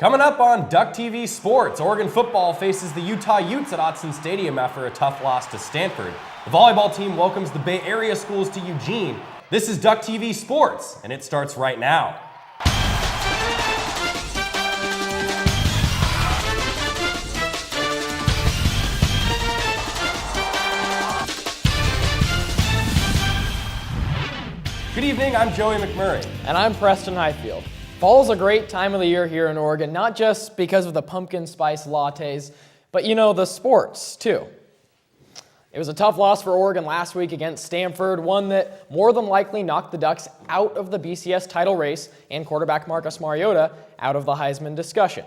Coming up on Duck TV Sports, Oregon football faces the Utah Utes at Autzen Stadium after a tough loss to Stanford. The volleyball team welcomes the Bay Area schools to Eugene. This is Duck TV Sports, and it starts right now. Good evening, I'm Joey McMurray. And I'm Preston Highfield. Fall's a great time of the year here in Oregon, not just because of the pumpkin spice lattes, but the sports too. It was a tough loss for Oregon last week against Stanford, one that more than likely knocked the Ducks out of the BCS title race and quarterback Marcus Mariota out of the Heisman discussion.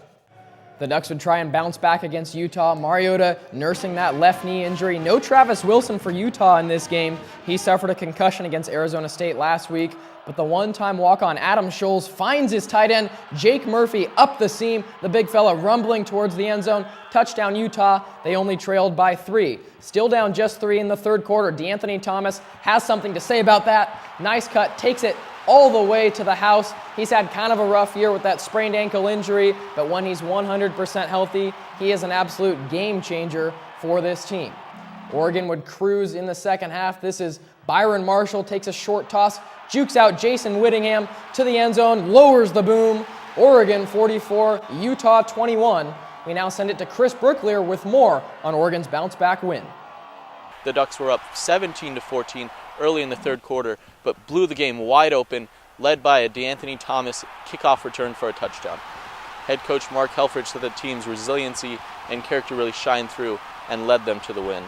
The Ducks would try and bounce back against Utah. Mariota nursing that left knee injury. No Travis Wilson for Utah in this game. He suffered a concussion against Arizona State last week. But the one-time walk-on Adam Scholes finds his tight end, Jake Murphy, up the seam. The big fella rumbling towards the end zone. Touchdown Utah. They only trailed by 3. Still down just 3 in the third quarter. DeAnthony Thomas has something to say about that. Nice cut. Takes it all the way to the house. He's had kind of a rough year with that sprained ankle injury, but when he's 100% healthy, he is an absolute game changer for this team. Oregon would cruise in the second half. This is Byron Marshall, takes a short toss, jukes out Jason Whittingham to the end zone, lowers the boom. Oregon 44, Utah 21. We now send it to Chris Brooklier with more on Oregon's bounce-back win. The Ducks were up 17-14 early in the third quarter, but blew the game wide open, led by a DeAnthony Thomas kickoff return for a touchdown. Head coach Mark Helfrich said the team's resiliency and character really shined through and led them to the win.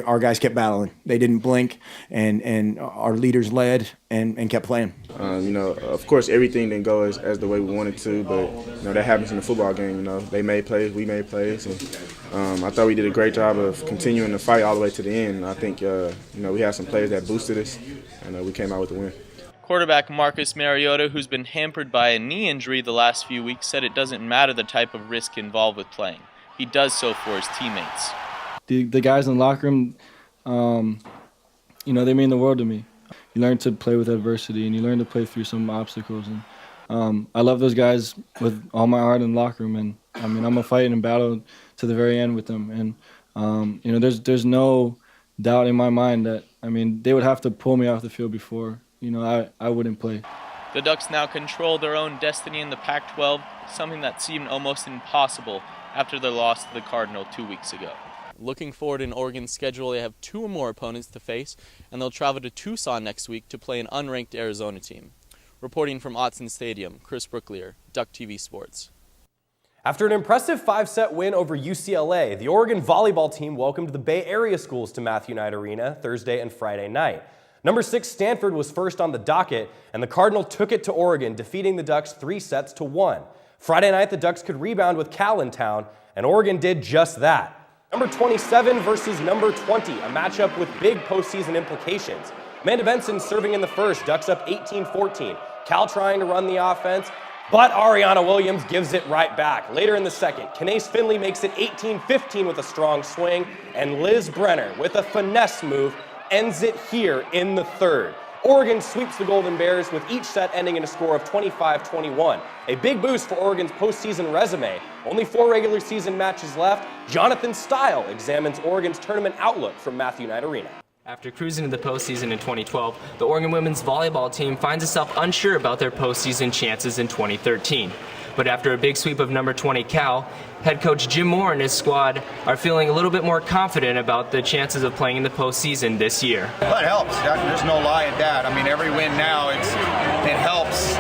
Our guys kept battling. They didn't blink, and our leaders led and kept playing. Of course, everything didn't go as the way we wanted to, but that happens in a football game. They made plays, we made plays, and I thought we did a great job of continuing the fight all the way to the end. I think we had some players that boosted us, and we came out with the win. Quarterback Marcus Mariota, who's been hampered by a knee injury the last few weeks, said it doesn't matter the type of risk involved with playing. He does so for his teammates. The guys in the locker room, they mean the world to me. You learn to play with adversity, and you learn to play through some obstacles. And I love those guys with all my heart in the locker room. And I'm gonna fight and battle to the very end with them. And there's no doubt in my mind that they would have to pull me off the field before I wouldn't play. The Ducks now control their own destiny in the Pac-12, something that seemed almost impossible after their loss to the Cardinal 2 weeks ago. Looking forward in Oregon's schedule, they have 2 more opponents to face, and they'll travel to Tucson next week to play an unranked Arizona team. Reporting from Autzen Stadium, Chris Brooklier, Duck TV Sports. After an impressive 5-set win over UCLA, the Oregon volleyball team welcomed the Bay Area schools to Matthew Knight Arena Thursday and Friday night. Number 6 Stanford was first on the docket, and the Cardinal took it to Oregon, defeating the Ducks 3-1. Friday night, the Ducks could rebound with Cal in town, and Oregon did just that. Number 27 versus number 20, a matchup with big postseason implications. Amanda Benson serving in the first, Ducks up 18-14. Cal trying to run the offense, but Ariana Williams gives it right back. Later in the second, Kanace Finley makes it 18-15 with a strong swing, and Liz Brenner with a finesse move ends it here in the third. Oregon sweeps the Golden Bears with each set ending in a score of 25-21. A big boost for Oregon's postseason resume. Only 4 regular season matches left. Jonathan Stile examines Oregon's tournament outlook from Matthew Knight Arena. After cruising to the postseason in 2012, the Oregon women's volleyball team finds itself unsure about their postseason chances in 2013. But after a big sweep of number 20 Cal, head coach Jim Moore and his squad are feeling a little bit more confident about the chances of playing in the postseason this year. Well, it helps. There's no lie at that. Every win now, it helps.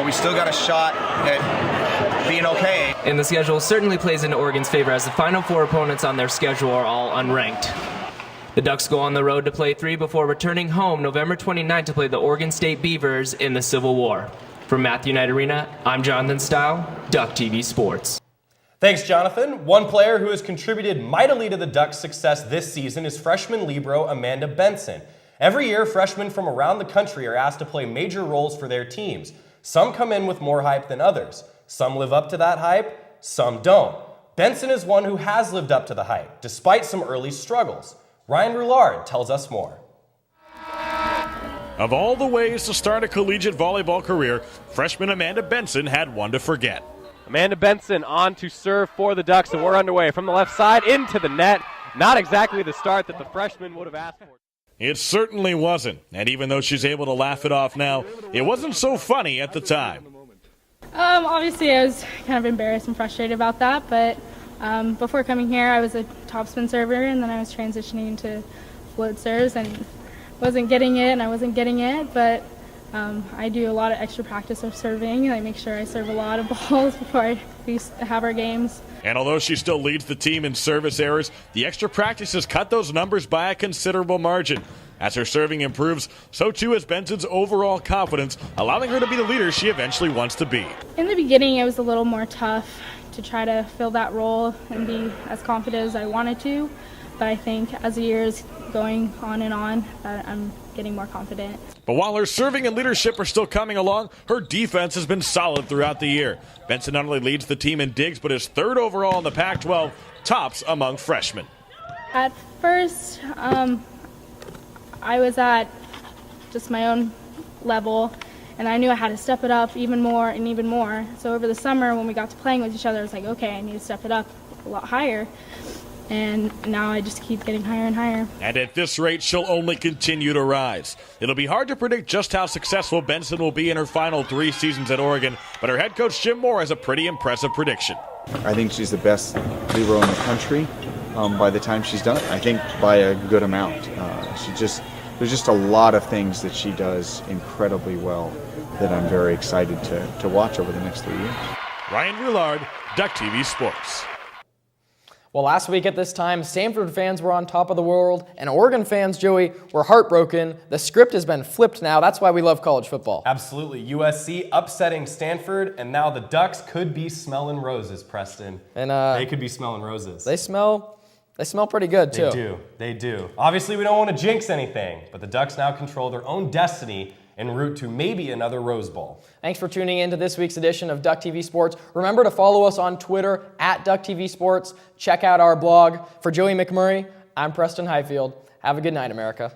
We still got a shot at being okay. And the schedule certainly plays into Oregon's favor as the final 4 opponents on their schedule are all unranked. The Ducks go on the road to play 3 before returning home November 29th to play the Oregon State Beavers in the Civil War. From Matthew Knight Arena, I'm Jonathan Stile, Duck TV Sports. Thanks, Jonathan. One player who has contributed mightily to the Ducks' success this season is freshman libero Amanda Benson. Every year, freshmen from around the country are asked to play major roles for their teams. Some come in with more hype than others. Some live up to that hype, some don't. Benson is one who has lived up to the hype, despite some early struggles. Ryan Roulard tells us more. Of all the ways to start a collegiate volleyball career, freshman Amanda Benson had one to forget. Amanda Benson on to serve for the Ducks, and we're underway from the left side into the net. Not exactly the start that the freshman would have asked for. It certainly wasn't, and even though she's able to laugh it off now, it wasn't so funny at the time. Obviously I was kind of embarrassed and frustrated about that, but before coming here I was a topspin server, and then I was transitioning to float serves and wasn't getting it, but I do a lot of extra practice of serving, and I make sure I serve a lot of balls before we have our games. And although she still leads the team in service errors, the extra practice has cut those numbers by a considerable margin. As her serving improves, so too has Benson's overall confidence, allowing her to be the leader she eventually wants to be. In the beginning it was a little more tough to try to fill that role and be as confident as I wanted to, but I think as the years going on and on, that I'm getting more confident. But while her serving and leadership are still coming along, her defense has been solid throughout the year. Benson not only leads the team in digs, but is third overall in the Pac-12, tops among freshmen. At first, I was at just my own level, and I knew I had to step it up even more and even more. So over the summer when we got to playing with each other, I was like, okay, I need to step it up a lot higher. And now I just keep getting higher and higher. And at this rate, she'll only continue to rise. It'll be hard to predict just how successful Benson will be in her final 3 seasons at Oregon, but her head coach Jim Moore has a pretty impressive prediction. I think she's the best libero in the country by the time she's done. I think by a good amount. There's just a lot of things that she does incredibly well that I'm very excited to watch over the next 3 years. Ryan Roulard, Duck TV Sports. Well, last week at this time, Stanford fans were on top of the world, and Oregon fans, Joey, were heartbroken. The script has been flipped now. That's why we love college football. Absolutely. USC upsetting Stanford, and now the Ducks could be smelling roses, Preston. And they could be smelling roses. They smell pretty good, too. They do. Obviously, we don't want to jinx anything, but the Ducks now control their own destiny en route to maybe another Rose Bowl. Thanks for tuning in to this week's edition of Duck TV Sports. Remember to follow us on Twitter at Duck TV Sports. Check out our blog. For Joey McMurray, I'm Preston Highfield. Have a good night, America.